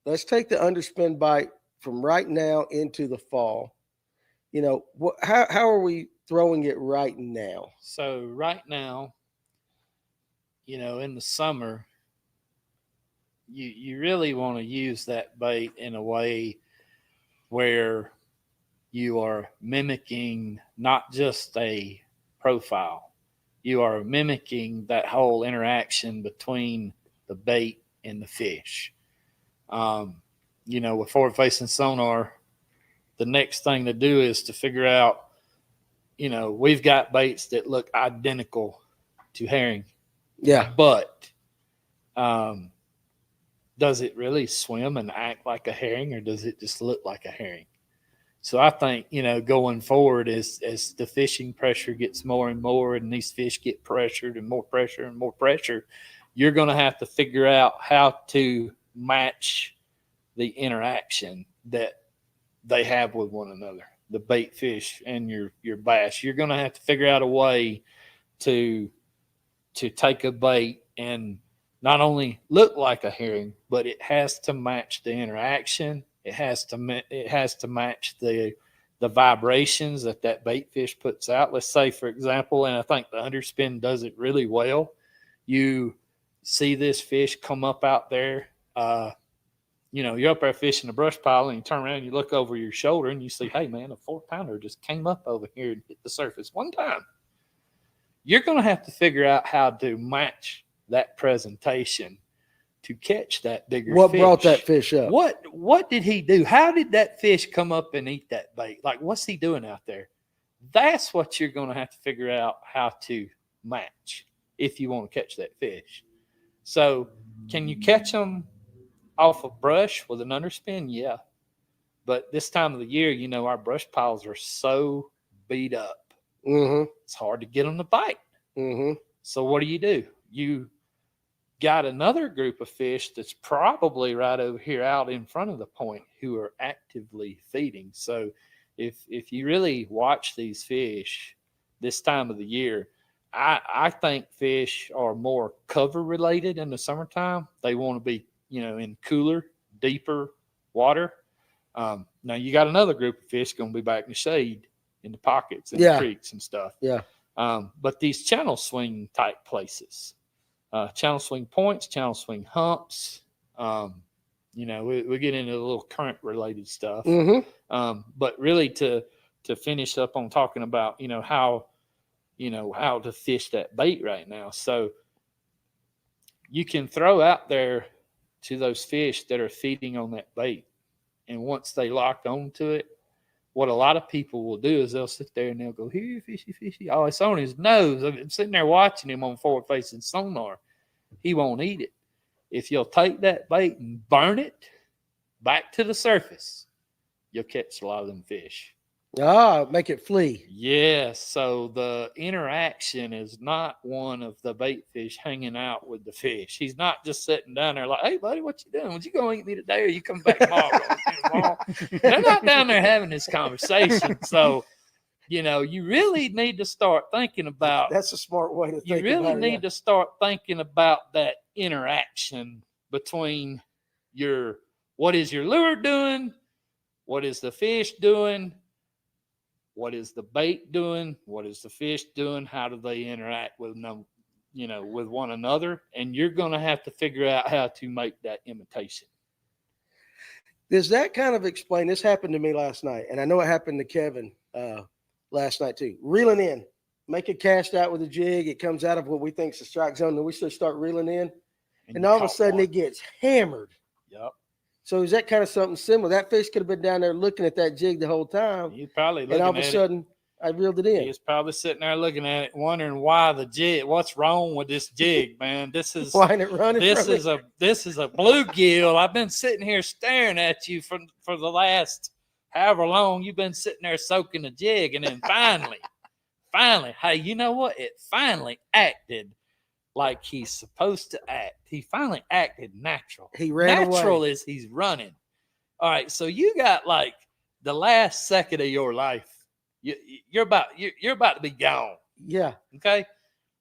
let's take the underspin bite from right now into the fall. How are we throwing it right now? So right now, in the summer, you really want to use that bait in a way where you are mimicking not just a profile, you are mimicking that whole interaction between the bait and the fish. Um, with forward facing sonar, the next thing to do is to figure out, we've got baits that look identical to herring, Yeah. but um, does it really swim and act like a herring, or does it just look like a herring? So I think, going forward, as the fishing pressure gets more and more, and these fish get pressured and more pressure and more pressure, you're going to have to figure out how to match the interaction that they have with one another. The bait fish and your bass, you're going to have to figure out a way to take a bait and not only look like a herring, but it has to match the interaction. It has to match the vibrations that bait fish puts out. Let's say, for example, and I think the underspin does it really well. You see this fish come up out there. You're up there fishing a brush pile, and you turn around and you look over your shoulder and you see, hey man, a 4-pounder just came up over here and hit the surface one time. You're going to have to figure out how to match that presentation to catch that bigger What fish. brought that fish up? What did he do? How did that fish come up and eat that bait? Like, what's he doing out there? That's what you're going to have to figure out how to match if you want to catch that fish. So, can you catch them off of brush with an underspin? Yeah. But this time of the year, our brush piles are so beat up. Mm-hmm. It's hard to get them to bite. Mm-hmm. So what do? You got another group of fish that's probably right over here out in front of the point who are actively feeding. So if you really watch these fish this time of the year, I think fish are more cover related in the summertime. They want to be, in cooler, deeper water. Now you got another group of fish going to be back in the shade, in the pockets and the creeks and stuff. Yeah. But these channel swing type places, channel swing points, channel swing humps, we get into a little current related stuff. Mm-hmm. But really to finish up on talking about, how to fish that bait right now. So you can throw out there to those fish that are feeding on that bait. And once they lock onto it, what a lot of people will do is they'll sit there and they'll go, here, fishy, fishy. Oh, it's on his nose. I'm sitting there watching him on forward-facing sonar. He won't eat it. If you'll take that bait and burn it back to the surface, you'll catch a lot of them fish. Make it flee. Yes. So the interaction is not one of the bait fish hanging out with the fish. He's not just sitting down there like, hey, buddy, what you doing? Would you go eat me today, or you come back tomorrow? They're not down there having this conversation. So, you really need to start thinking about. That's a smart way to think. You really need to start thinking about that interaction between what is your lure doing? What is the fish doing? What is the bait doing? What is the fish doing? How do they interact with them, with one another? And you're going to have to figure out how to make that imitation. Does that kind of explain? This happened to me last night, and I know it happened to Kevin last night too. Reeling in, make a cast out with a jig. It comes out of what we think is a strike zone, and we still start reeling in, and all of a sudden it gets hammered. Yep. So is that kind of something similar? That fish could have been down there looking at that jig the whole time. He's probably looking and all of a sudden, I reeled it in. He's probably sitting there looking at it, wondering why the jig. What's wrong with this jig, man? This is why ain't it running? This is a bluegill. I've been sitting here staring at you for the last however long you've been sitting there soaking the jig, and then finally, hey, you know what? It finally acted like he's supposed to act. He finally acted natural. He ran natural away. As he's running. All right, so you got like the last second of your life. You're about to be gone. Yeah. Okay.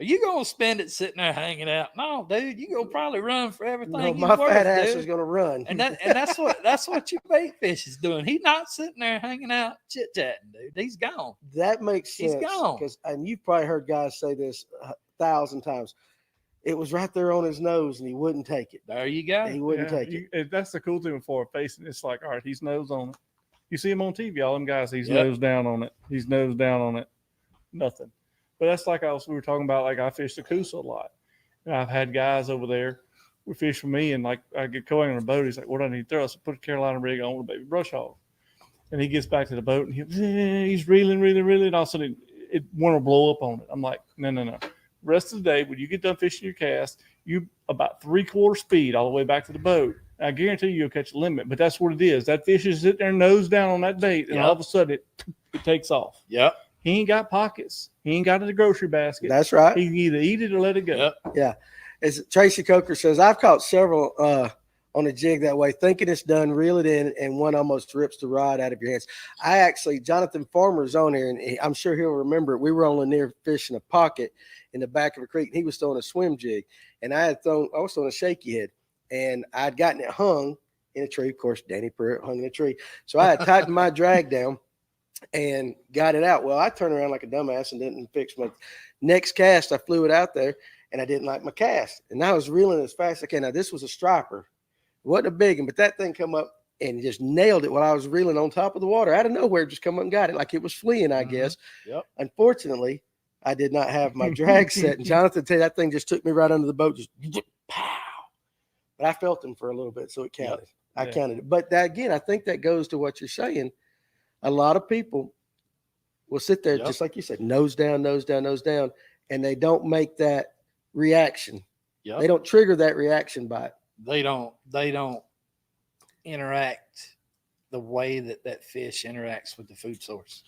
Are you gonna spend it sitting there hanging out? No, dude, you gonna probably run for everything No, you my worth, fat ass dude. is gonna run. And that's what your bait fish is doing. He's not sitting there hanging out chit chatting, dude. He's gone. That makes He's sense gone. because, and you've probably heard guys say this 1,000 times. It was right there on his nose, and he wouldn't take it. There you go. He wouldn't take it. That's the cool thing for facing. It's like, all right, he's nose on it. You see him on TV, all them guys, he's Yep. nose down on it. He's nose down on it. Nothing. But that's like we were talking about, like I fish the Coosa a lot. And I've had guys over there who fish with me, and like I get going on a boat. He's like, what do I need to throw? So put a Carolina rig on with a baby brush hog. And he gets back to the boat, and he's reeling. And all of a sudden, one will blow up on it. I'm like, no. Rest of the day, when you get done fishing your cast, you about 3/4 speed all the way back to the boat. I guarantee you'll catch a limit, but that's what it is. That fish is sitting there nose down on that bait, and all of a sudden it takes off. Yep. He ain't got pockets. He ain't got it in the grocery basket. That's right. He can either eat it or let it go. Yep. Yeah. As Tracy Coker says, I've caught several on a jig that way, thinking it's done, reel it in, and one almost rips the rod out of your hands. Jonathan Farmer's on here, and I'm sure he'll remember it. We were on Lanier fishing a pocket in the back of a creek, and he was throwing a swim jig, and I was throwing a shaky head, and I'd gotten it hung in a tree. Of course, Danny Pruitt hung in a tree. So I had tightened my drag down and got it out. Well, I turned around like a dumbass and didn't fix my next cast. I flew it out there, and I didn't like my cast. And I was reeling as fast as I can. Now, this was a striper. It wasn't a big one, but that thing come up and just nailed it while I was reeling on top of the water. Out of nowhere, just come up and got it like it was fleeing, I guess. Yep. Unfortunately, I did not have my drag set. And Jonathan, tell you, that thing just took me right under the boat, just pow. But I felt him for a little bit, so it counted. Yep. I counted it. But that, again, I think that goes to what you're saying. A lot of people will sit there, just like you said, nose down, and they don't make that reaction. Yep. They don't trigger that reaction by it. They don't interact the way that fish interacts with the food source.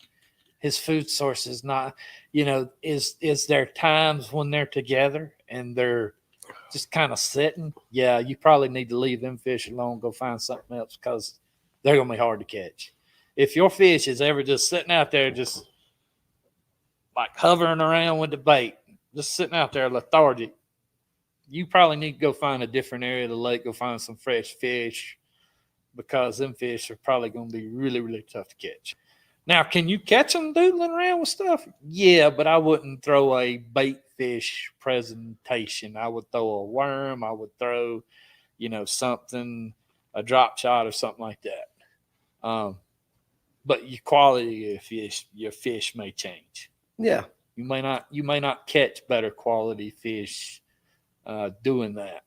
His food source is not, is there times when they're together and they're just kind of sitting? Yeah, you probably need to leave them fish alone, go find something else, because they're going to be hard to catch. If your fish is ever just sitting out there, just like hovering around with the bait, just sitting out there lethargic, you probably need to go find a different area of the lake, go find some fresh fish, because them fish are probably going to be really, really tough to catch. Now, can you catch them doodling around with stuff? Yeah, but I wouldn't throw a bait fish presentation. I would throw a worm. I would throw, something, a drop shot or something like that. But your quality of your fish may change. Yeah. You may not catch better quality fish doing that.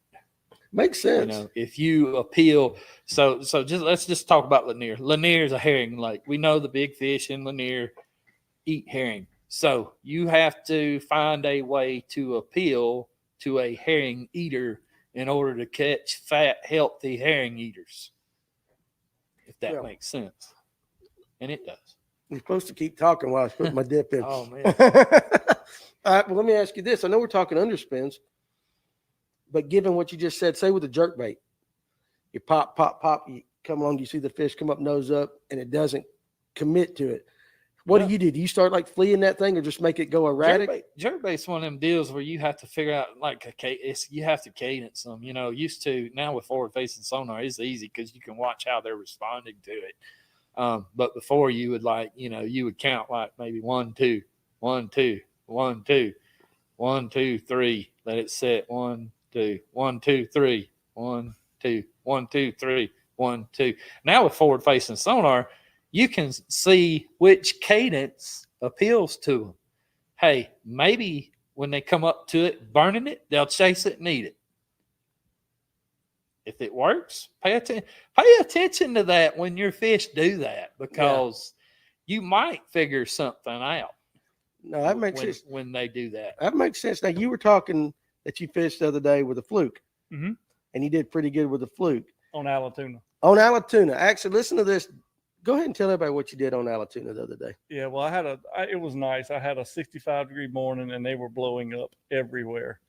Makes sense. If you appeal, so let's just talk about Lanier. Lanier is a herring lake. We know the big fish in Lanier eat herring. So you have to find a way to appeal to a herring eater in order to catch fat, healthy herring eaters. If that makes sense. And it does. You're supposed to keep talking while I put my dip in. Oh, man. All right, well, let me ask you this. I know we're talking underspins, but given what you just said, say with a jerk bait, you pop, you come along, you see the fish come up, nose up, and it doesn't commit to it. What do you do? Do you start like fleeing that thing or just make it go erratic? Jerk bait's one of them deals where you have to figure out you have to cadence them. Used to, now with forward facing sonar, it's easy because you can watch how they're responding to it. But before you would you would count like maybe 1, 2, 1, 2, 1, 2, 1, 2, 3. Let it set 1, 2, 1, 2, 3, 1, 2, 1, 2, 3, 1, 2. Now with forward facing sonar, you can see which cadence appeals to them. Hey, maybe when they come up to it, burning it, they'll chase it and eat it. If it works, pay attention to that when your fish do that, because you might figure something out. No, that makes sense. When they do that. That makes sense. Now, you were talking that you fished the other day with a fluke, and you did pretty good with a fluke. On Allatoona. On Allatoona. Actually, listen to this. Go ahead and tell everybody what you did on Allatoona the other day. Yeah, well, it was nice. I had a 65-degree morning, and they were blowing up everywhere.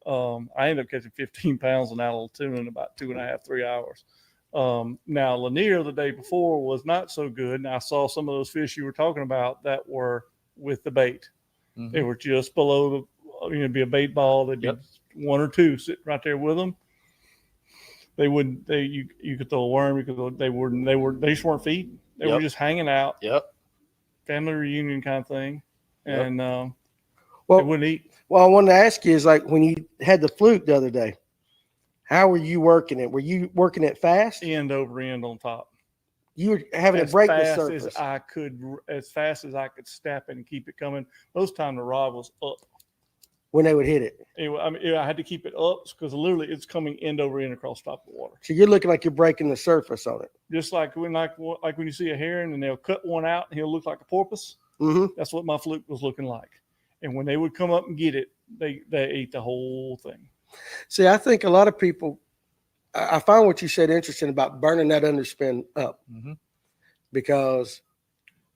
I ended up catching 15 pounds on Allatoona in about 2.5, 3 hours. Now, Lanier the day before was not so good, and I saw some of those fish you were talking about that were with the bait. Mm-hmm. They were just below be a bait ball. There'd Yep. be one or two sitting right there with them. They wouldn't. You could throw a worm. They just weren't feeding. They were Yep. just hanging out. Yep. Family reunion kind of thing, Yep. and they Well, wouldn't eat. well, I wanted to ask you is like when you had the fluke the other day, how were you working it? Were you working it fast? End over end on top. You were having to As break the fast surface. as fast as I could snap it and keep it coming. Most of the time the rod was up. when they would hit it. I had to keep it up because literally it's coming end over end across top of the water. So you're looking like you're breaking the surface on it. Just like when you see a heron and they'll cut one out and he'll look like a porpoise. Mm-hmm. That's what my fluke was looking like. And when they would come up and get it, they ate the whole thing. See, I think a lot of people, I find what you said interesting about burning that underspin up, Mm-hmm. because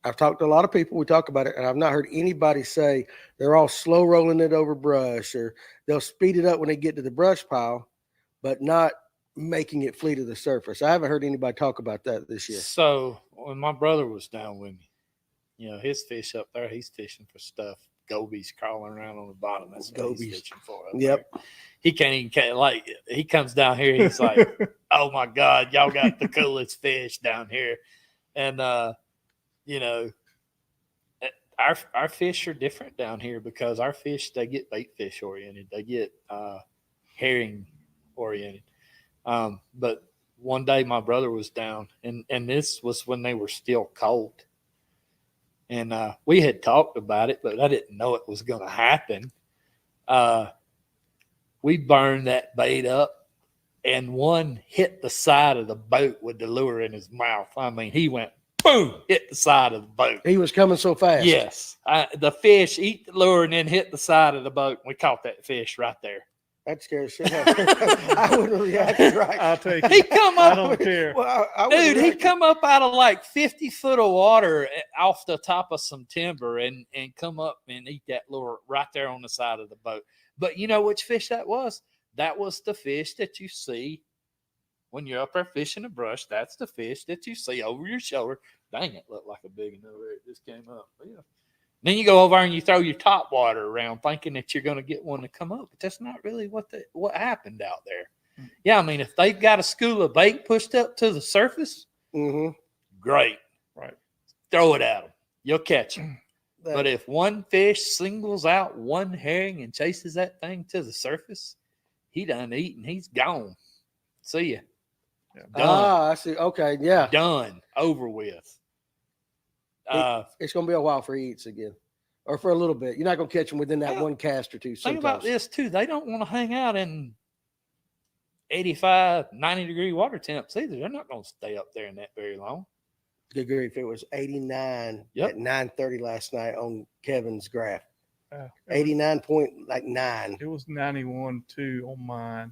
I've talked to a lot of people. We talk about it, and I've not heard anybody say they're all slow rolling it over brush, or they'll speed it up when they get to the brush pile, but not making it flee to the surface. I haven't heard anybody talk about that this year. So when my brother was down with me, his fish up there, he's fishing for stuff. Gobies crawling around on the bottom. That's what he's Gobies. fishing for. Yep. There. He can't even he comes down here. He's like, "Oh my God, y'all got the coolest fish down here," and our fish are different down here because our fish, they get bait fish oriented. They get herring oriented. But one day my brother was down, and this was when they were still cold. And we had talked about it, but I didn't know it was going to happen. We burned that bait up, and one hit the side of the boat with the lure in his mouth. I mean, he went boom, hit the side of the boat. He was coming so fast. Yes. The fish eat the lure and then hit the side of the boat. We caught that fish right there. That scares shit out of me. I wouldn't react right. I'll take He it. come I up, don't care. Well, I wouldn't dude, he react. come up out of like 50 foot of water off the top of some timber and come up and eat that lure right there on the side of the boat. But you know which fish that was? That was the fish that you see when you're up there fishing the brush. That's the fish that you see over your shoulder. Dang, it looked like a big one over. It just came up. But yeah. Then you go over and you throw your top water around thinking that you're going to get one to come up. But that's not really what happened out there. Yeah, I mean, if they've got a school of bait pushed up to the surface, Mm-hmm. great. Right. Throw it at them. You'll catch them. That- But if one fish singles out one herring and chases that thing to the surface, he done eaten. He's gone. See ya. Yeah. Done. I see. Okay, yeah. Done. Over with. It's going to be a while for he eats again, or for a little bit. You're not going to catch him within that Well, one cast or two. Think Sometimes. about this, too. They don't want to hang out in 85, 90-degree water temps either. They're not going to stay up there in that very long. Good grief. It was 89 Yep. at 9:30 last night on Kevin's graph. It 89.9. was 91.2 on mine,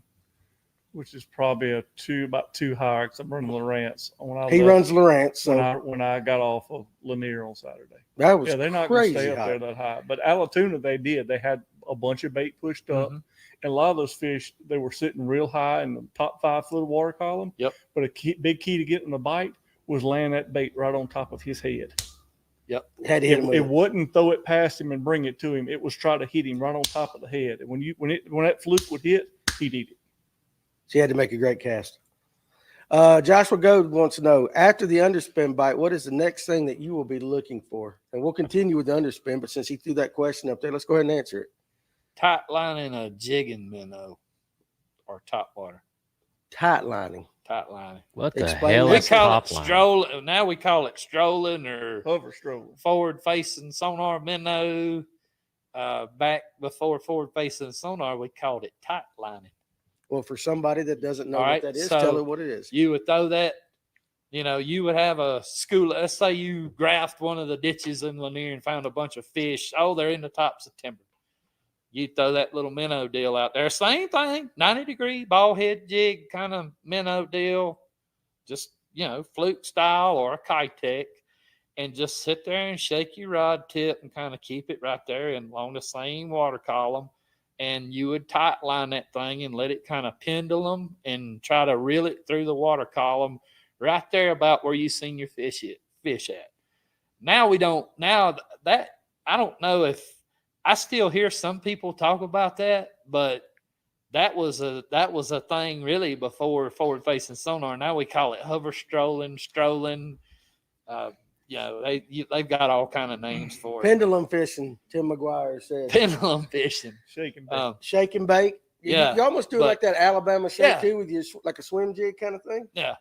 which is probably about two higher because I'm running Lawrence. He runs Lawrence, so when I got off of Lanier on Saturday. that was They're not going to crazy stay up hot. there that high. But Alatoona, they did. They had a bunch of bait pushed up. Mhm. And a lot of those fish, they were sitting real high in the top 5 foot of water column. Yep. But big key to getting the bite was laying that bait right on top of his head. Had to hit him with It it. wouldn't throw it past him and bring it to him. It was try to hit him right on top of the head. And when that fluke would hit, he'd eat it. So he had to make a great cast. Joshua Goad wants to know, after the underspin bite, what is the next thing that you will be looking for? And we'll continue with the underspin, but since he threw that question up there, let's go ahead and answer it. Tight lining a jigging minnow or top water. Tight lining. Tight lining. What the Explain hell that. We is call it top line? strolling. Now we call it strolling or Hover strolling. forward facing sonar minnow. Back before forward facing sonar, we called it tight lining. Well, for somebody that doesn't know All what right, that is, so tell her what it is. You would throw that, you would have a school. Let's say you graphed one of the ditches in Lanier and found a bunch of fish. Oh, they're in the tops of timber. You throw that little minnow deal out there. Same thing, 90-degree ball head jig kind of minnow deal. Just, fluke style or a Kitech. And just sit there and shake your rod tip and kind of keep it right there and along the same water column. And you would tight line that thing and let it kind of pendulum and try to reel it through the water column right there about where you seen your fish at. Now I don't know if I still hear some people talk about that, but that was a thing really before forward facing sonar. Now we call it hover strolling. They've got all kind of names for it. Pendulum fishing, Tim McGuire said. Pendulum fishing. Shaking bait. Shake and bait. Yeah, You almost do it but- like that Alabama shake Yeah. too, with your like a swim jig kind of thing. Yeah.